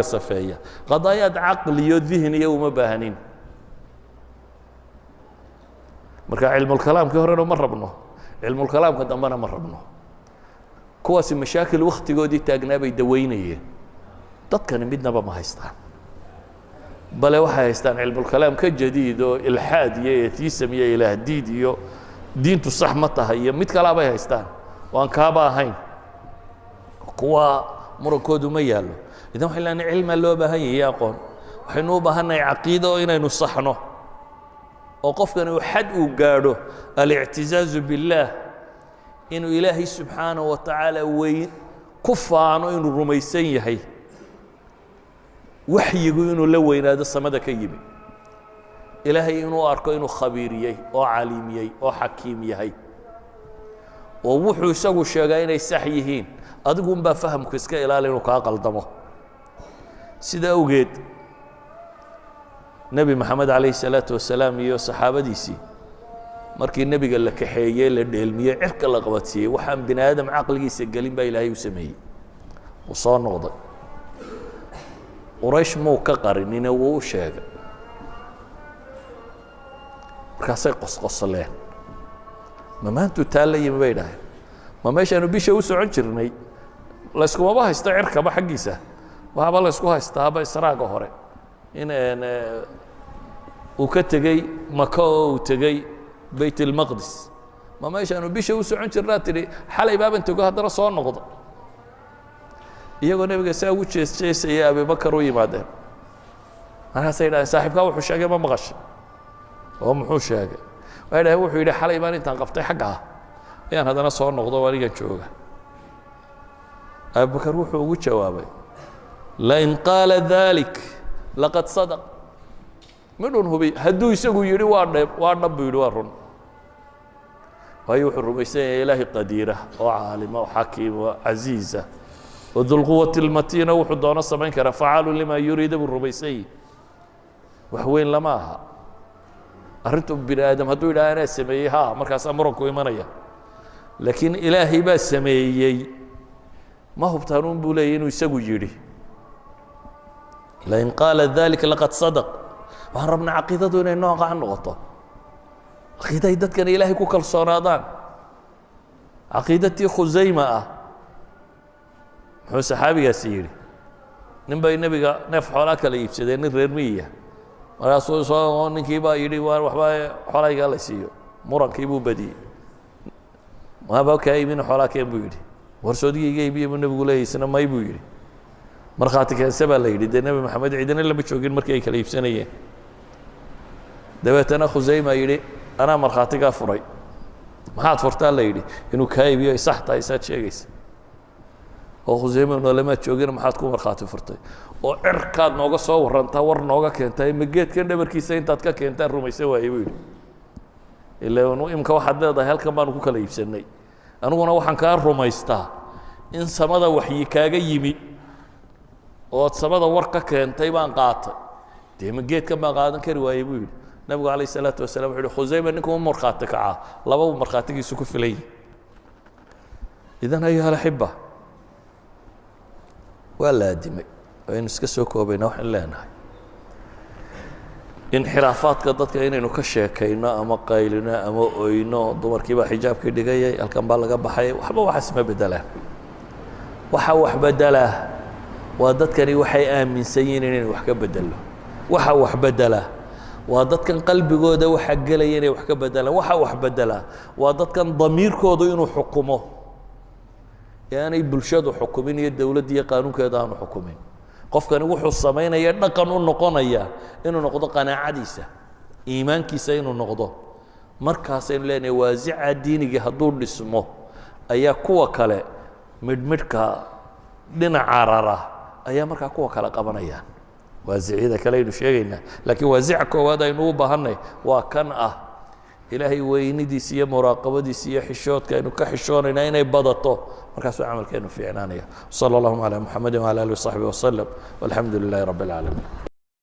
safeeya qadaayad aqli iyo dhihni iyo uma baahanin marka cilmu kalaamka horena ma rabno cilmu kalaamka dambana ma rabno kuwaasi mashaakil waqtigoodii taagnaa bay daweynayeen dadkani midnaba ma haystaan bale waxay haystaan cilmu kalaam ka jadiid oo ilhaad iyo atheism iyo ilaah diid iyo diintu sax ma tahay iyo mid kale bay haystaan وان كابا هين كوا مركود ما يالو اذا وحنا علم لو باهي يا قون وحنو باهنا عقيده اننا نصحنه وقفنا حد وقاده الاعتزاز بالله انه الهي سبحانه وتعالى وين كفانو انه رميسن يحي وحيغو انه لو ويناد السمده كيبي الهي انه اركو انه خبيريي او عليميي او حكيم يحي ووحو يسوي شيء إنه يستحيين أدقون بفهم كسك إلى لأنه كأقل دمه سيدا أوجد نبي محمد عليه الصلاة والسلام يو صحابة ديسي مركي النبي قال لك حيي للعلمية عرق لقبتي وحن بني آدم عقلي يسجلين بإلى يسميه وصار نوضة وريش مو كقرن ينوو شيء مركاسي قص له ما أنتوا تالي مبينه ما ماشي أنا بيش أوسع عنشرني لا اسكوا ما هيستعير كما حقيسة وهذا لا اسكوا هيستعب إسراق هوري إن وكتجي مكاو وتجي بيت المقدس ما ماشي أنا بيش أوسع عنشرناتي حالي باب أنتوا جاه درس صار نقطة يجوا نبي سوي شيء يا أبي بكر ويماده أنا سيدا صاحب كاو حشاجة ما مغش هم حشاجة وهذا هو حيل حالي ما أنت قفتي حقها يعني هذا صار نقطة وريجا شوجا أبو بكر روح وجوابي لئن قال ذلك لقد صدق منون هو هدو يسوي يري وارد بيدوارون ويوح الرميسين إلهي قديرة وعالمة وحكيمة وعزيزة وذو القوة المتينة وحضان السمين كرفعال لما يريد بالرميسين وحوين لماها أردتم بني آدم هدو إلى أنا سميها مركز أمرك ويمانيا لكن إلهي با سميي ما هو بتانون بولين ويسوي جيري لئن قال ذلك لقد صدق وهربنا عقيدته إنه نوقع عن نقطة عقيدة يدت كان إلهي كوكل صنادان عقيدتي خزيمة هو صحابي يا سيري نبي النبي نفح ولا كلا يفسدين الرمية markaasuu soo ninkii baa yidhi waxba xoolahaygaa la siiyo murankii buu badiyey maaba kaa iibina xoolaa keen buu yidhi warsoodiga iga iibiye buu nebigu leeyahy isna may buu yidhi markhaati keense baa la yidhi dee nebi maxamed cidina lama joogin markii ay kala iibsanayeen dabeetana khusayma yidhi anaa markhaatigaa furay maxaad furtaa la yidhi inuu kaa iibiyo ay sax tahay isaad sheegaysa oo khusayma noolamaad joogina maxaad ku markhaati furtay oo cirkaad nooga soo warrantaa war nooga keentaa ma geedkan dhabarkiisa intaad ka keentaan rumaysan waaye buu yidhi ilaa imka waxaad leedahay halkan baanu ku kala iibsannay aniguna waxaan kaa rumaystaa in samada waxyi kaaga yimi ood samada war ka keentay baan qaatay dee ma geedkan baan qaadan kari waayey buu yidhi nabigu calayh isalaatu wasalaam wuxu uhi khusayma ninkuma markhaati kacaa lababa markhaatigiisu ku filan yihi idan ayuha alaxiba waa la addimay waynu iska soo koobayna waxaan leenahay inxiraafaadka dadka inaynu ka sheekayno ama qaylino ama oyno dumarkii baa xijaabkii dhigayay halkan baa laga baxay waxba waxaas ma bedelaan waxa wax bedelaa waa dadkani waxay aaminsan yihiin inaynu wax ka bedelno waxa wax bedelaa waa dadkan qalbigooda waxa gelaya inay wax ka bedelaan waxa wax bedelaa waa dadkan damiirkoodu inuu xukumo aanay bulshadu xukumin iyo dawladda iyo qaanuunkeeda aanu xukumin qofkani wuxuu samaynaya dhaqan u noqonaya inuu noqdo qanaacadiisa iimaankiisa inuu noqdo markaasaynu leenahay waasica diinigii hadduu dhismo ayaa kuwa kale midhmidhka dhinaca rara ayaa markaa kuwa kale qabanayaan waasiciyada kale aynu sheegaynaa laakiin waasica koowaad aynu u baahanay waa kan ah ilaahay weynidiisa iyo muraaqabadiisa iyo xishoodka aynu ka xishoonaynaa inay badato markaasuu camalkeenu fiicnaanaya sala allahuma calaa muxamedin wala alihi wasaxbihi wasalam walxamdu lilahi rabbi alcaalamiin